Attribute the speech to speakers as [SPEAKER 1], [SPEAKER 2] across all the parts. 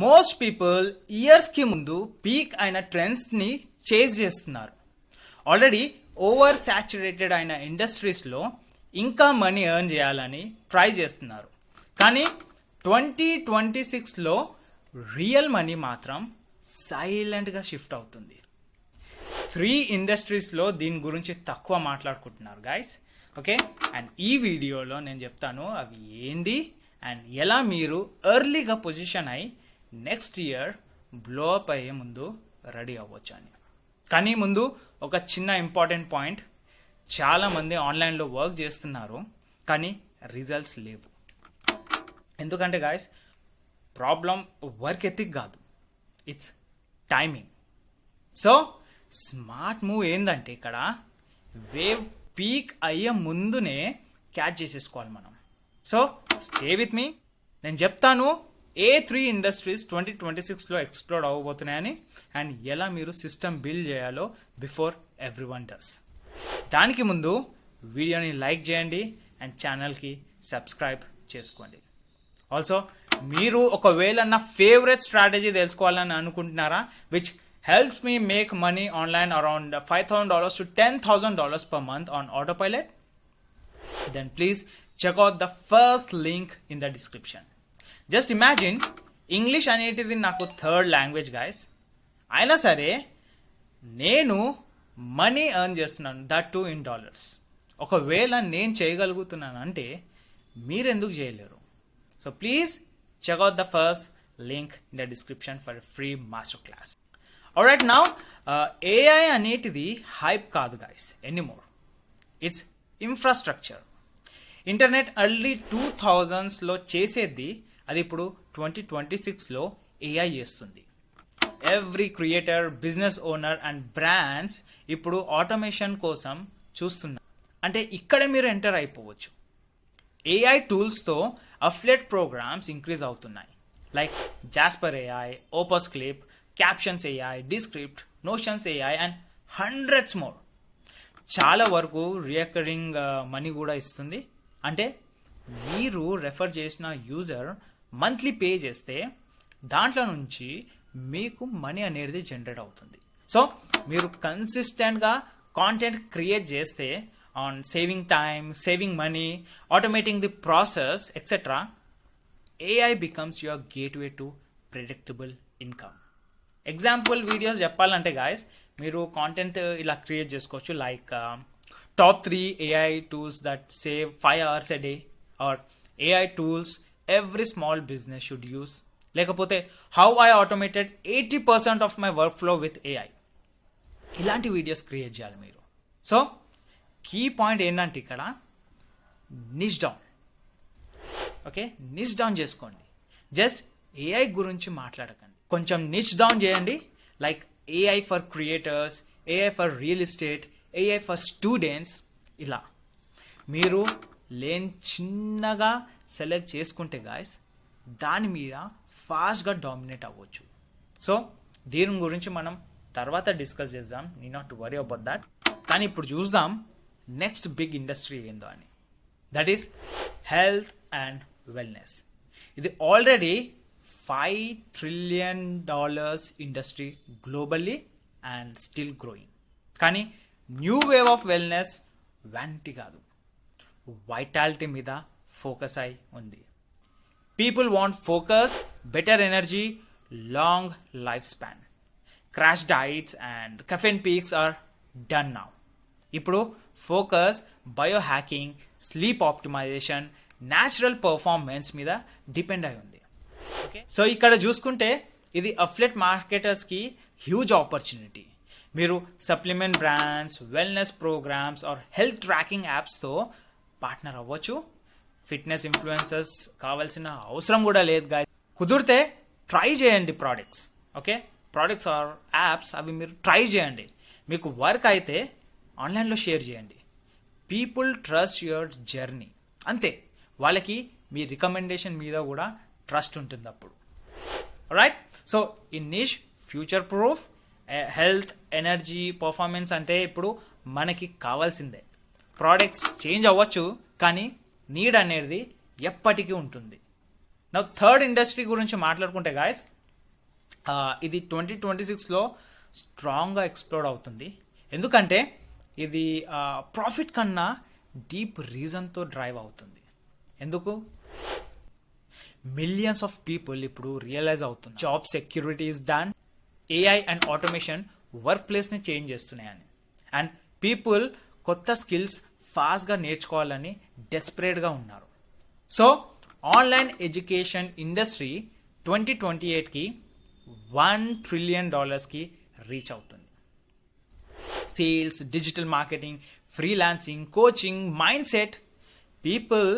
[SPEAKER 1] Most people ఇయర్స్కి ముందు peak అయిన ట్రెండ్స్ని చేజ్ చేస్తున్నారు. ఆల్రెడీ ఓవర్ సాచురేటెడ్ అయిన ఇండస్ట్రీస్లో ఇంకా మనీ ఎర్న్ చేయాలని ట్రై చేస్తున్నారు. కానీ 2026లో రియల్ మనీ మాత్రం సైలెంట్గా షిఫ్ట్ అవుతుంది. 3 ఇండస్ట్రీస్లో దీని గురించి తక్కువ మాట్లాడుకుంటున్నారు గైస్. ఓకే, అండ్ ఈ వీడియోలో నేను చెప్తాను అవి ఏంది అండ్ ఎలా మీరు ఎర్లీగా పొజిషన్ అయి నెక్స్ట్ ఇయర్ బ్లో అప్ అయ్యే ముందు రెడీ అవ్వచ్చు అని. కానీ ముందు ఒక చిన్న ఇంపార్టెంట్ పాయింట్, చాలామంది ఆన్లైన్లో వర్క్ చేస్తున్నారు కానీ రిజల్ట్స్ లేవు. ఎందుకంటే గాయస్ ప్రాబ్లం వర్క్ ఎథిక్ కాదు, it's timing. So smart move ఏంటంటే ఇక్కడ వేవ్ పీక్ అయ్యే ముందునే క్యాచ్ చేసేసుకోవాలి మనం. సో స్టే విత్ మీ, నేను చెప్తాను ఏ 3 ఇండస్ట్రీస్ 2026లో ఎక్స్ప్లోర్ అవ్వబోతున్నాయని అండ్ ఎలా మీరు సిస్టమ్ బిల్డ్ చేయాలో బిఫోర్ ఎవ్రీవన్ డస్. దానికి ముందు వీడియోని లైక్ చేయండి అండ్ ఛానల్కి సబ్స్క్రైబ్ చేసుకోండి. ఆల్సో మీరు ఒకవేళ నా ఫేవరెట్ స్ట్రాటజీ తెలుసుకోవాలని అనుకుంటున్నారా, which helps me make money online around $5,000 to $10,000 per month on autopilot, then please check out the first link in the description. Just imagine, English అనేది నాకు థర్డ్ లాంగ్వేజ్ గాయస్, అయినా సరే నేను మనీ ఎర్న్ చేస్తున్నాను, that too in dollars. ఒకవేళ నేను చేయగలుగుతున్నాను అంటే మీరెందుకు చేయలేరు? So please check out the first link in the description for free master class. Alright, now AI అనేటిది హైప్ కాదు guys anymore, it's infrastructure. Internet early 2000స్లో చేసేది అది ఇప్పుడు 2026లో ఏఐ చేస్తుంది. Every creator, business owner and brands ఇప్పుడు automation కోసం చూస్తున్నారు. అంటే ఇక్కడే మీరు ఎంటర్ అయిపోవచ్చు. ఏఐ టూల్స్తో అఫిలియేట్ ప్రోగ్రామ్స్ ఇంక్రీజ్ అవుతున్నాయి, like Jasper AI, opus clip, Captions AI, Descript, Notions AI and hundreds more. చాలా వరకు రికరింగ్ మనీ కూడా ఇస్తుంది. అంటే మీరు రెఫర్ చేసిన యూజర్ మంత్లీ పే చేస్తే దాంట్లో నుంచి మీకు మనీ అనేది జనరేట్ అవుతుంది. సో మీరు కన్సిస్టెంట్గా కాంటెంట్ క్రియేట్ చేస్తే on saving time, saving money, automating the process etcetera, AI becomes your gateway to predictable income. Example videos చెప్పాలంటే గాయస్, మీరు కాంటెంట్ ఇలా క్రియేట్ చేసుకోవచ్చు, like top 3 AI tools that save 5 hours a day, or AI tools every small business should use, లేకపోతే how I automated 80% of my workflow with AI. ఇలాంటి videos create చేయాలి మీరు. So key point ఏంటంటే ఇక్కడ నిష్ down. Okay, నిష్ down చేసుకోండి. Just AI గురించి మాట్లాడకండి, కొంచెం నిచ్ డౌన్ చేయండి. Like AI for creators, AI for real estate, AI for students. ఇలా మీరు లేన్ చిన్నగా సెలెక్ట్ చేసుకుంటే గాయస్ దాని మీద ఫాస్ట్గా డామినేట్ అవ్వచ్చు. సో దీని గురించి మనం తర్వాత డిస్కస్ చేద్దాం, need not to worry about that. కానీ ఇప్పుడు చూద్దాం నెక్స్ట్ బిగ్ ఇండస్ట్రీ ఏందో అని, that is health and wellness. ఇది already $5 trillion industry globally and still growing. కానీ new wave of wellness vanity కాదు, వైటాలిటీ మీద ఫోకస్ అయి ఉంది. People want focus, better energy, long lifespan. Crash diets and caffeine peaks are done now. ఇప్పుడు focus biohacking, sleep optimisation, natural performance మీద depend అయి ఉంది. So ఇక్కడ చూసుకుంటే ఇది అఫిలియేట్ మార్కెటర్స్కి హ్యూజ్ ఆపర్చునిటీ. మీరు supplement brands, wellness programs or health tracking యాప్స్తో పార్ట్నర్ అవ్వచ్చు. ఫిట్నెస్ ఇన్ఫ్లుయెన్సర్స్ కావాల్సిన అవసరం కూడా లేదు గాయస్. కుదిరితే ట్రై చేయండి products. Okay, products or apps అవి మీరు ట్రై చేయండి. మీకు వర్క్ అయితే ఆన్లైన్లో షేర్ చేయండి. పీపుల్ ట్రస్ట్ యువర్ జర్నీ, అంతే. వాళ్ళకి మీ రికమెండేషన్ మీద కూడా ట్రస్ట్ ఉంటుంది అప్పుడు. Right, so in niche future proof health, energy, performance అంటే ఇప్పుడు మనకి కావాల్సిందే. ప్రోడక్ట్స్ చేంజ్ అవ్వచ్చు కానీ నీడ్ అనేది ఎప్పటికీ ఉంటుంది. నా థర్డ్ ఇండస్ట్రీ గురించి మాట్లాడుకుంటే గాయస్, ఇది 2026లో స్ట్రాంగ్గా ఎక్స్ప్లోర్ అవుతుంది. ఎందుకంటే ఇది ప్రాఫిట్ కన్నా డీప్ రీజన్తో డ్రైవ్ అవుతుంది. ఎందుకు? మిలియన్స్ ఆఫ్ పీపుల్ ఇప్పుడు రియలైజ్ అవుతుంది job security is done AI and automation work ప్లేస్ని చేంజ్ చేస్తున్నాయని. అండ్ పీపుల్ కొత్త స్కిల్స్ ఫాస్ట్గా నేర్చుకోవాలని డెస్పరేట్గా ఉన్నారు. సో ఆన్లైన్ ఎడ్యుకేషన్ ఇండస్ట్రీ 2028కి $1 trillion రీచ్ అవుతుంది. Sales, digital marketing, freelancing, coaching, mindset, people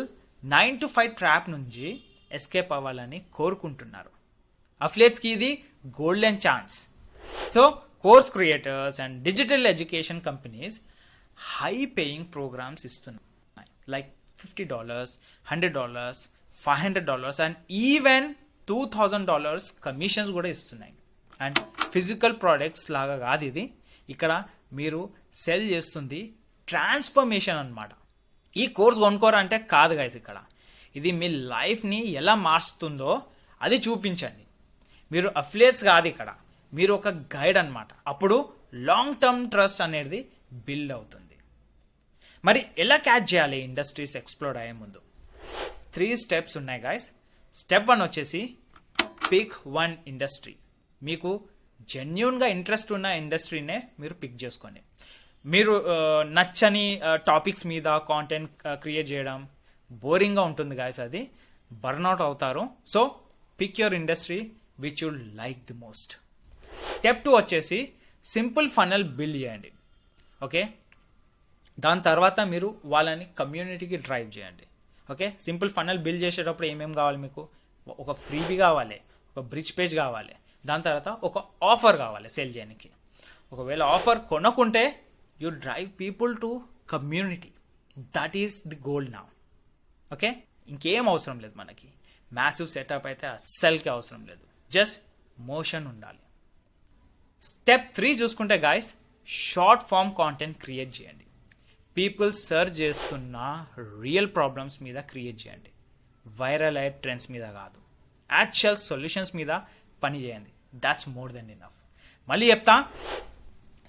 [SPEAKER 1] 9 to 5 trap నుంచి ఎస్కేప్ అవ్వాలని కోరుకుంటున్నారు. అఫిలియేట్స్కి ఇది golden chance. So course creators and digital education companies high paying programs ఇస్తున్నాయి. లైక్ $50, $100, $500 అండ్ ఈవెన్ $2,000 కమిషన్స్ కూడా ఇస్తున్నాయి. అండ్ ఫిజికల్ ప్రోడక్ట్స్ లాగా కాదు ఇది. ఇక్కడ మీరు సెల్ చేస్తుంది ట్రాన్స్ఫర్మేషన్ అన్నమాట. ఈ కోర్స్ కొనుక్కోరంటే కాదు గైస్, ఇక్కడ ఇది మీ లైఫ్ని ఎలా మార్చుతుందో అది చూపించండి. మీరు అఫిలియేట్స్ కాదు, ఇక్కడ మీరు ఒక గైడ్ అన్నమాట. అప్పుడు లాంగ్ టర్మ్ ట్రస్ట్ అనేది బిల్డ్ అవుతుంది. మరి ఎలా క్యాచ్ చేయాలి ఇండస్ట్రీస్ ఎక్స్ప్లోర్ అయ్యే ముందు? 3 steps ఉన్నాయి గైస్. స్టెప్ 1 వచ్చేసి పిక్ 1 ఇండస్ట్రీ. మీకు జెన్యున్గా ఇంట్రెస్ట్ ఉన్న ఇండస్ట్రీనే మీరు పిక్ చేసుకోండి. మీరు నచ్చని టాపిక్స్ మీద కాంటెంట్ క్రియేట్ చేయడం బోరింగ్గా ఉంటుంది గాయస్, అది బర్న్అవుట్ అవుతారు. So pick your industry which you like the most. Step 2 వచ్చేసి సింపుల్ ఫనల్ బిల్డ్ చేయండి. ఓకే, దాని తర్వాత మీరు వాళ్ళని కమ్యూనిటీకి డ్రైవ్ చేయండి. ఓకే, సింపుల్ ఫనల్ బిల్డ్ చేసేటప్పుడు ఏమేమి కావాలి? మీకు ఒక ఫ్రీబీ కావాలి, ఒక బ్రిడ్జ్ పేజ్ కావాలి, దాని తర్వాత ఒక ఆఫర్ కావాలి సేల్ చేయడానికి. ఒకవేళ ఆఫర్ కొనుక్కుంటే you drive people to community. That is the goal నా. ఓకే, ఇంకేం అవసరం లేదు మనకి. మ్యాసివ్ సెటప్ అయితే అస్సలకి అవసరం లేదు, జస్ట్ మోషన్ ఉండాలి. స్టెప్ 3 చూసుకుంటే guys, short form content create చేయండి. పీపుల్ సర్చ్ చేస్తున్న రియల్ ప్రాబ్లమ్స్ మీద క్రియేట్ చేయండి. వైరల్ అయ్యే ట్రెండ్స్ మీద కాదు, యాక్చువల్ సొల్యూషన్స్ మీద పని చేయండి. That's more than enough. మళ్ళీ చెప్తా,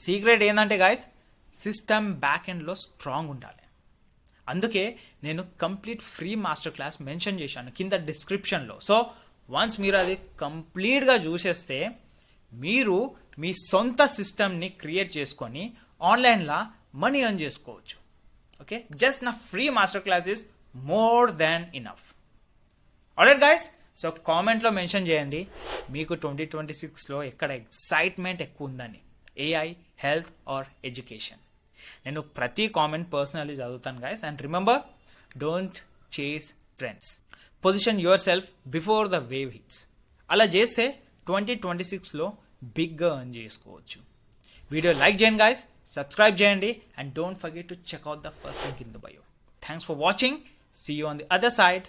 [SPEAKER 1] సీక్రెట్ ఏంటంటే గాయస్, సిస్టమ్ బ్యాక్ ఎండ్లో స్ట్రాంగ్ ఉండాలి. అందుకే నేను complete free master class mention చేశాను కింద డిస్క్రిప్షన్లో. సో వన్స్ మీరు అది కంప్లీట్గా చూసేస్తే మీరు మీ సొంత సిస్టమ్ని క్రియేట్ చేసుకొని ఆన్లైన్లో మనీ ఎర్న్ చేసుకోవచ్చు. ఓకే, జస్ట్ నా free master class is more than enough. Alright guys, so కామెంట్లో మెన్షన్ చేయండి మీకు 2026లో ఎక్కడ ఎక్సైట్మెంట్ ఎక్కువ ఉందని, ఏఐ, హెల్త్ ఆర్ ఎడ్యుకేషన్. నేను ప్రతి కామెంట్ పర్సనల్లీ చదువుతాను guys. And remember, don't chase trends, position yourself before the wave hits. అలా చేస్తే 2026లో బిగ్గా ఎర్న్ చేసుకోవచ్చు. వీడియో లైక్ చేయండి గైస్, సబ్స్క్రైబ్ చేయండి, and don't forget to check out the first link in the bio. Thanks for watching. See you on the other side.